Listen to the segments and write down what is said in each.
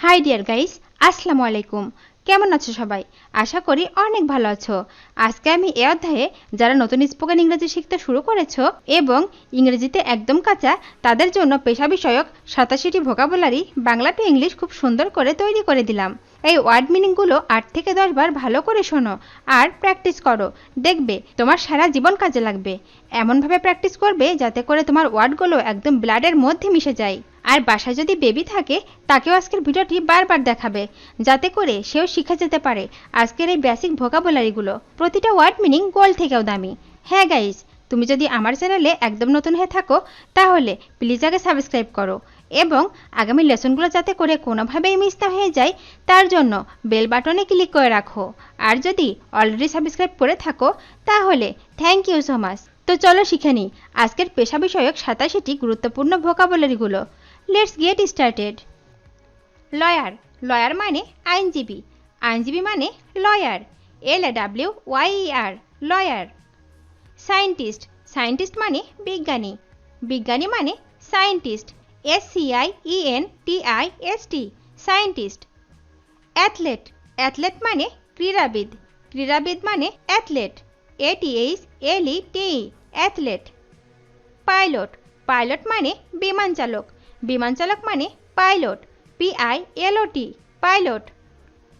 High deer guys, আসসালামু আলাইকুম। কেমন আছো সবাই? আশা করি অনেক ভালো আছো। আজকে আমি এই অধ্যায়ে যারা নতুন স্পোকেন ইংরেজি শিখতে শুরু করেছো এবং ইংরেজিতে একদম কাঁচা তাদের জন্য পেশা বিষয়ক 87টি ভোকাবুলারি বাংলা টু ইংলিশ খুব সুন্দর করে তৈরি করে দিলাম। এই ওয়ার্ড মিনিংগুলো 8 থেকে 10 বার ভালো করে শোনো আর প্র্যাকটিস করো। দেখবে তোমার সারা জীবন কাজে লাগবে। এমনভাবে প্র্যাকটিস করবে যাতে করে তোমার ওয়ার্ডগুলো একদম ব্লাডের মধ্যে মিশে যায়। আর বাসায় যদি বেবি থাকে তাকেও আজকের ভিডিওটি বারবার দেখাবে যাতে করে সেও শিখে যেতে পারে আজকের এই বেসিক ভোকাবুলারিগুলো। প্রতিটা ওয়ার্ড মিনিং গোল্ড থেকেও দামি। হ্যাঁ গাইস, তুমি যদি আমার চ্যানেলে একদম নতুন হয়ে থাকো তাহলে প্লিজ আগে সাবস্ক্রাইব করো এবং আগামী লেসনগুলো যাতে করে কোনোভাবেই মিস না হয়ে যায় তার জন্য বেল বাটনে ক্লিক করে রাখো। আর যদি অলরেডি সাবস্ক্রাইব করে থাকো তাহলে থ্যাংক ইউ সো মাচ। তো চলো শিখে নিই আজকের পেশা বিষয়ক 87টি গুরুত্বপূর্ণ ভোকাবুলারিগুলো। Let's get started. Lawyer, lawyer মানে আইনজীবী, আইনজীবী মানে lawyer, LAWYER, lawyer. Scientist, scientist মানে বিজ্ঞানী, বিজ্ঞানী মানে scientist, SCIENTIST, scientist. Athlete, athlete মানে ক্রীড়াবিদ, ক্রীড়াবিদ মানে athlete, ATHLET, athlete. Pilot, pilot মানে বিমান চালক, বিমান চালক মানে pilot, PILOT, pilot.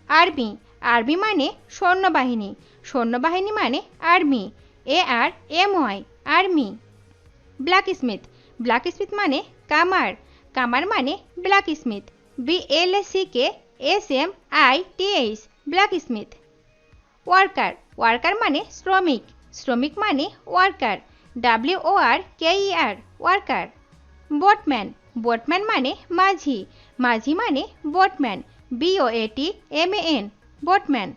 Army, army মানে সৈন্যবাহিনী, সৈন্যবাহিনী মানে army, ARMY, army. Blacksmith, blacksmith মানে কামার, কামার মানে blacksmith, BLACKSMITH, blacksmith. Worker, worker মানে শ্রমিক, শ্রমিক মানে worker, WORKER, worker. Boatman, boatman মানে মাঝি, মাঝি মানে boatman, BOATMAN, boatman.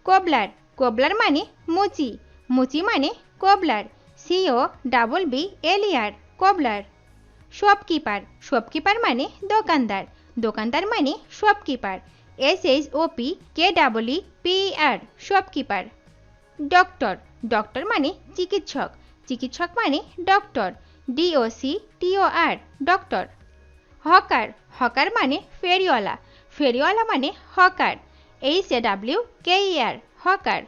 Cobbler, cobbler মানে মুচি, মুচি মানে cobbler, COBBLER, cobbler. Shopkeeper, shopkeeper মানে দোকানদার, দোকানদার মানে shopkeeper, SHOPKEEPER, shopkeeper. Doctor, doctor মানে চিকিৎসক, চিকিৎসক মানে doctor, DOCTOR, doctor. Hawker, hawker মানে ফেরিওয়ালা, ফেরিওয়ালা মানে hawker, HAWKER, hawker.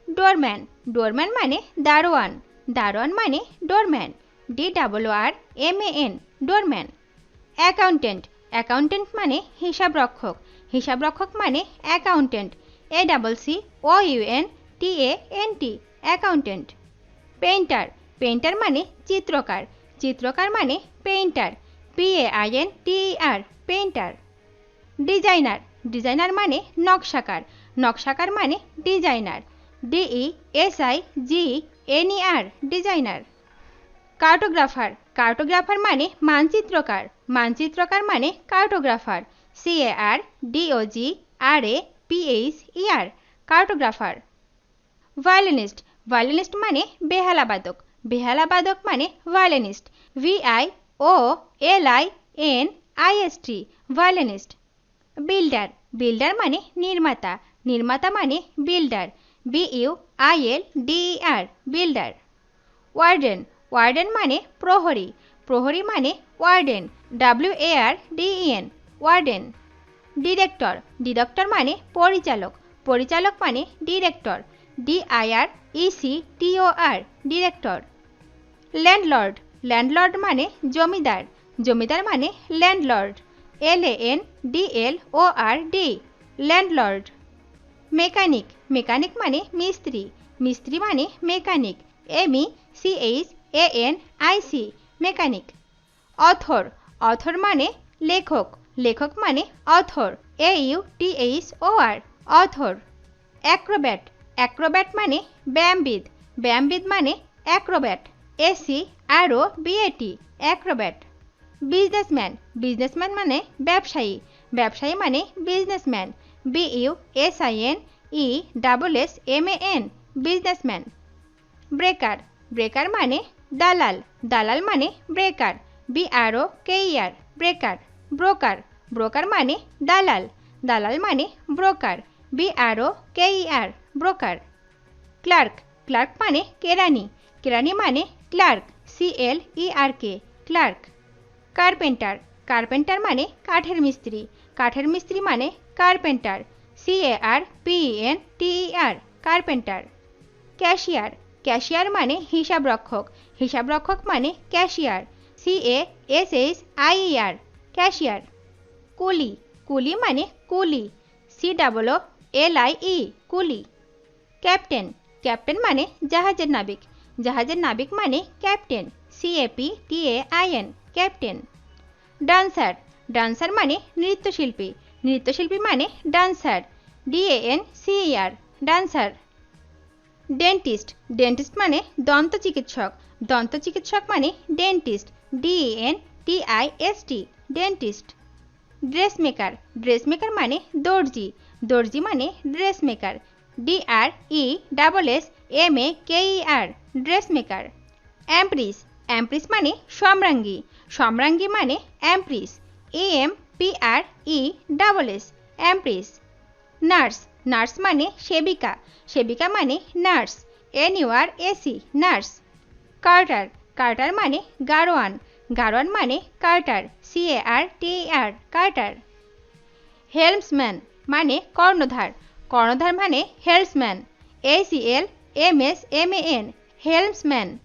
Doorman, doorman মানে দারোয়ান, দারোয়ান মানে doorman, DOORMAN, doorman. Accountant, accountant মানে হিসাবরক্ষক, হিসাবরক্ষক মানে accountant, ACCOUNTANT, accountant. Painter, painter মানে চিত্রকার, চিত্রকার মানে painter, PAINTER, painter. Designer, designer মানে নকশাকার, নকশাকার মানে designer, DESIGNER, designer. Cartographer, cartographer মানে মানচিত্রকার, মানচিত্রকার মানে কার্টোগ্রাফার, CARDOGRAPHER, কার্টোগ্রাফার। ভায়োলিনিস্ট, ভায়োলিনিস্ট মানে বেহালাবাদক, বেহালাবাদক মানে ভায়োলিনিস্ট, VIOLINIST, ভায়োলিনিস্ট। বিল্ডার, বিল্ডার মানে নির্মাতা, নির্মাতা মানে builder, BUILDER, builder. Warden, warden মানে প্রহরী, প্রহরী মানে warden, WARDEN, warden. Director, director মানে পরিচালক, পরিচালক মানে director, DIRECTOR, director. Landlord, landlord মানে জমিদার, জমিদার মানে landlord, LANDLORD, landlord. Mechanic, mechanic মানে মিস্ত্রি, মিস্ত্রি মানে mechanic, MECHANIC, mechanic. Author, author মানে লেখক, লেখক মানে author, AUTHOR, author. Acrobat, acrobat মানে ব্যায়ামবিদ, ব্যায়ামবিদ মানে acrobat, ACROBAT, acrobat. Businessman, businessman মানে ব্যবসায়ী, ব্যবসায়ী মানে businessman, BUSINESSMAN, businessman. Broker, broker মানে দালাল, দালাল মানে broker, BROKER, broker. Broker, broker মানে দালাল, দালাল মানে broker, BROKER, broker. Clerk, clerk মানে কেরানি, কেরানি মানে clerk, CLERK, clerk. Carpenter, carpenter মানে কাঠের মিস্ত্রি, কাঠের মিস্ত্রি মানে carpenter, CARPENTER, carpenter. Cashier, cashier মানে হিসাবরক্ষক, হিসাবরক্ষক মানে ক্যাশিয়ার, CASHIER, ক্যাশিয়ার। কুলি, কুলি মানে কুলি, COOLIE, কুলি। ক্যাপ্টেন, ক্যাপ্টেন মানে জাহাজের নাবিক, জাহাজের নাবিক মানে captain, CAPTAIN, captain. Dancer, dancer মানে নৃত্যশিল্পী, নৃত্যশিল্পী মানে dancer, DANCER, dancer. Dentist, dentist মানে দন্ত চিকিৎসক, দন্ত চিকিৎসক মানে ডেন্টিস্ট, DENTIST, ডেন্টিস্ট। ড্রেসমেকার, ড্রেসমেকার মানে দর্জি, দর্জি মানে ড্রেসমেকার, DRESSMAKER, ড্রেসমেকার। এমপ্রিস, এমপ্রিস মানে সম্রাঙ্গী, সম্রাঙ্গী মানে এমপ্রিস, EMPRESS, এমপ্রিস। নার্স, নার্স মানে সেবিকা, সেবিকা মানে nurse, NURSE, nurse. Carter, Carter মানে গাড়োয়ান, গাড়োয়ান মানে কার্টার, CARTER, কার্টার। হেলমসম্যান মানে কর্ণধার, কর্ণধার মানে হেলসম্যান, ACLMSMAN, হেলমসম্যান।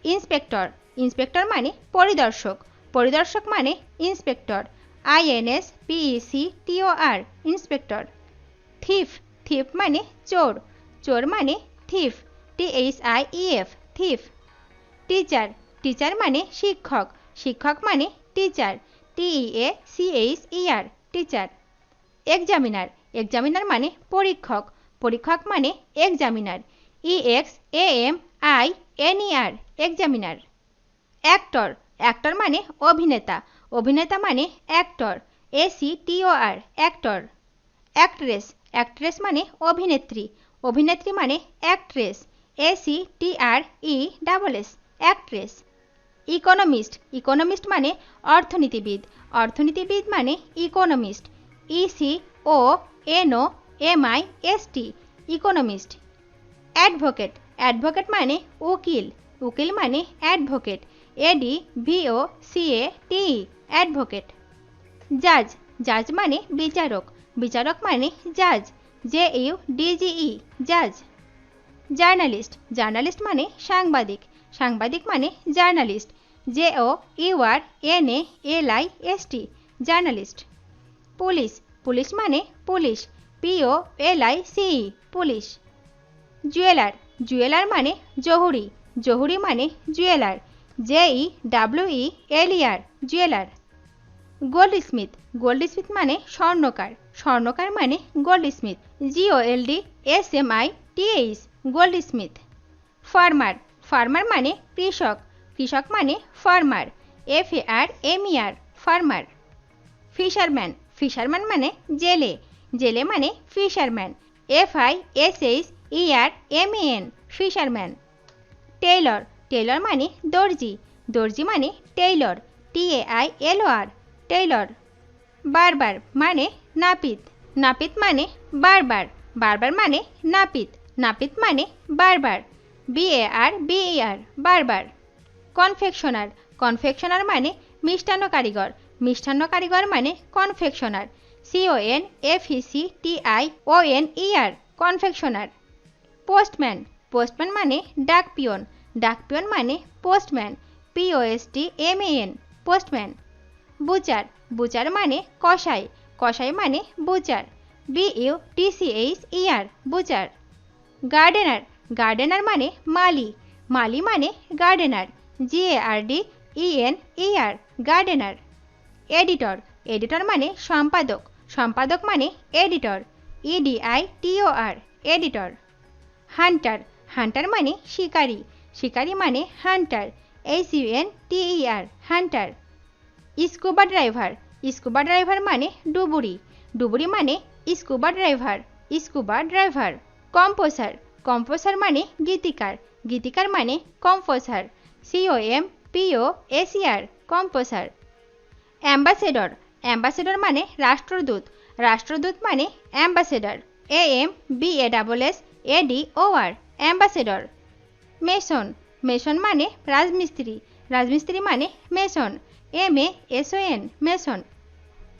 ইন্সপেক্টর, ইন্সপেক্টর মানে পরিদর্শক, পরিদর্শক মানে inspector, INSPECTOR, inspector. Thief, thief মানে চোর, চোর মানে thief, THIEF, thief. Teacher, teacher মানে শিক্ষক, শিক্ষক মানে teacher, TEACHER, teacher. Examiner, examiner মানে পরীক্ষক, পরীক্ষক মানে examiner, EXAMINER, examiner. Actor, actor মানে অভিনেতা, অভিনেতা মানে actor, ACTOR, actor. Actress, actress মানে অভিনেত্রী, অভিনেত্রী মানে actress, ACTRESS, actress. Economist, economist মানে অর্থনীতিবিদ, অর্থনীতিবিদ মানে economist, ECONOMIST, economist. Advocate, advocate মানে উকিল, উকিল মানে অ্যাডভোকেট, ADVOCATE, অ্যাডভোকেট। জাজ, জাজ মানে বিচারক, বিচারক মানে জাজ, JUDGE, জাজ। জার্নালিস্ট, জার্নালিস্ট মানে সাংবাদিক, সাংবাদিক মানে journalist, JOURNALIST, journalist. Police, police মানে police, POLICE, police. Jeweller, jeweller মানে জহুরি, জহুরি মানে jeweller, JEWELER, jeweller. Goldsmith, goldsmith মানে স্বর্ণকার, স্বর্ণকার মানে goldsmith, GOLDSMITH, goldsmith. Farmer, farmer মানে কৃষক, কৃষক মানে farmer, FARMER, farmer. Fisherman, fisherman মানে জেলে, জেলে মানে fisherman, FISHERMAN, fisherman. Tailor, tailor মানে দর্জি, দর্জি মানে টেইলর, TAILOR, টেইলর। বারবার মানে নাপিত, নাপিত মানে বারবার, বারবার মানে নাপিত, নাপিত মানে বারবার, BARBER, বারবার। কনফেকশনার, কনফেকশনার মানে মিষ্টান্ন কারিগর, মিষ্টান্ন কারিগর মানে confectioner, CONFECTIONER, confectioner. Postman, postman মানে ডাক পিয়ন, ডাক পিয়ন মানে postman, POSTMAN, postman. Butcher, Butcher মানে কসাই, কসাই মানে Butcher, BUTCHER, Butcher. Gardener, gardener মানে মালি, মালি মানে gardener, GARDENER, gardener. Editor, editor মানে সম্পাদক, সম্পাদক মানে editor, EDITOR, editor. Hunter, Hunter মানে শিকারী, শিকারী মানে Hunter, HUNTER, Hunter. Scuba driver, scuba driver মানে ডুবুরি, ডুবুরি মানে scuba driver, scuba driver. Compressor, compressor মানে গীতিকার, গীতিকার মানে composer, COMPOSER, composer. Ambassador, ambassador মানে রাষ্ট্রদূত, রাষ্ট্রদূত মানে ambassador, AMBASSADOR, ambassador. Mason, mason মানে রাজমিস্ত্রি, রাজমিস্ত্রি মানে mason, MASON, mason.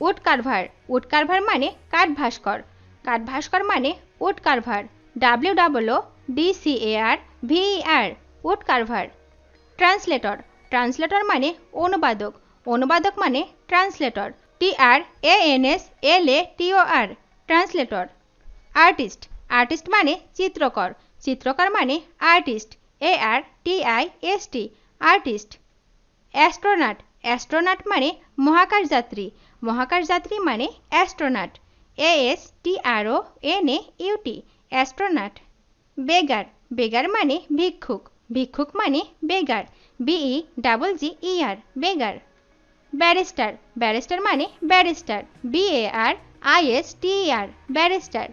Wood carver, wood carver মানে কাঠ ভাস্কর, কাঠ ভাস্কর মানে wood carver, WOODCARVER, wood carver. Translator, translator মানে অনুবাদক, অনুবাদক মানে translator, TRANSLATOR, translator. Artist, artist মানে চিত্রকর, চিত্রকর মানে artist, ARTIST, artist. Astronaut, astronaut মানে মহাকাশযাত্রী, মহাকাশযাত্রী মানে astronaut, ASTRONAUT, astronaut. Beggar, beggar মানে ভিক্ষুক, ভিক্ষুক মানে বেগার, BEGGER, বেগার। ব্যারিস্টার, ব্যারিস্টার মানে barrister, BARISTER, barrister.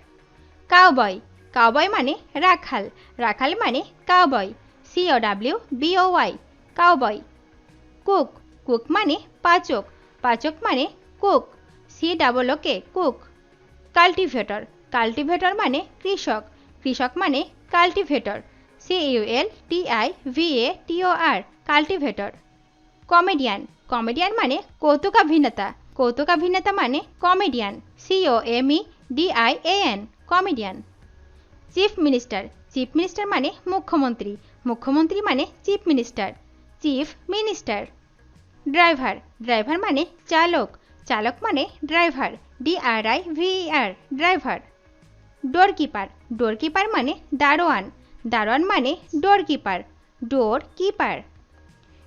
Cowboy, cowboy মানে রাখাল, রাখাল মানে cowboy, COWBOY, cowboy. Cook, cook মানে পাচক, পাচক মানে cook, COOK, cook. Cultivator, cultivator মানে কৃষক, কৃষক মানে cultivator, CULTIVATOR, cultivator. Comedian, comedian মানে কৌতুকাভিনেতা, কৌতুকাভিনেতা মানে comedian, COMEDIAN, comedian. Chief minister, chief minister মানে মুখ্যমন্ত্রী, মুখ্যমন্ত্রী মানে chief minister, chief minister. Driver, driver মানে চালক, চালক মানে ড্রাইভার, DRIVER, ড্রাইভার। ডোরকিপার, ডোরকিপার মানে দারোয়ান, দারোয়ান মানে ডোরকিপার, ডোর কিপার।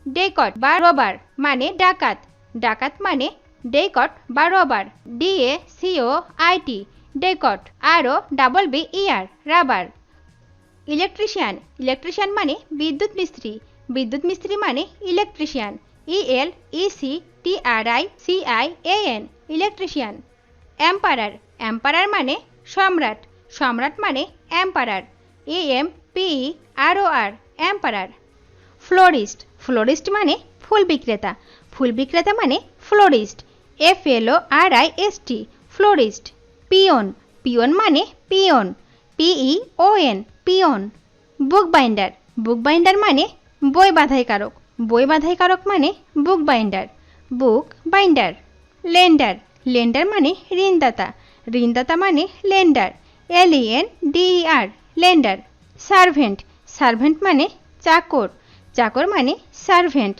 ডেকট বা রবার মানে ডাকাত, ডাকাত মানে ডেকট বা rubber, DACOIT, ডেকট, ROBBER, rubber. Electrician, electrician মানে বিদ্যুৎ মিস্ত্রি, বিদ্যুৎ মিস্ত্রি মানে electrician, ELECTRICIAN, electrician. Emperor, emperor মানে সম্রাট, সম্রাট মানে emperor, EMPEROR, emperor. Florist, florist মানে ফুল বিক্রেতা, ফুল বিক্রেতা মানে florist, FLORIST, florist. Peon, peon মানে পিয়ন, PEON, পিয়ন। বুক বাইন্ডার, বুক বাইন্ডার মানে বই বাঁধাইকারক, বই বাঁধাইকারক মানে বুক বাইন্ডার, বুক বাইন্ডার। লেন্ডার, লেন্ডার মানে ঋণদাতা, ঋণদাতা মানে lender, LENDER, lender. Servant, servant মানে চাকর, চাকর মানে সার্ভেন্ট,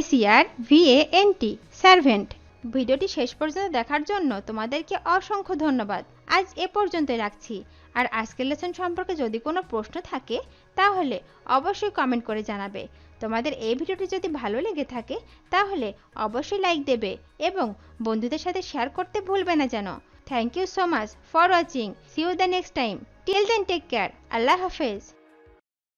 SERVANT, সার্ভেন্ট। ভিডিওটি শেষ পর্যন্ত দেখার জন্য তোমাদেরকে অসংখ্য ধন্যবাদ। আজ এ পর্যন্ত রাখছি। আর আজকের লেসন সম্পর্কে যদি কোনো প্রশ্ন থাকে তাহলে অবশ্যই কমেন্ট করে জানাবে। তোমাদের এই ভিডিওটি যদি ভালো লেগে থাকে তাহলে অবশ্যই লাইক দেবে এবং বন্ধুদের সাথে শেয়ার করতে ভুলবে না যেন। Thank you so much for watching. See you the next time. Till then take care. আল্লাহ হাফেজ।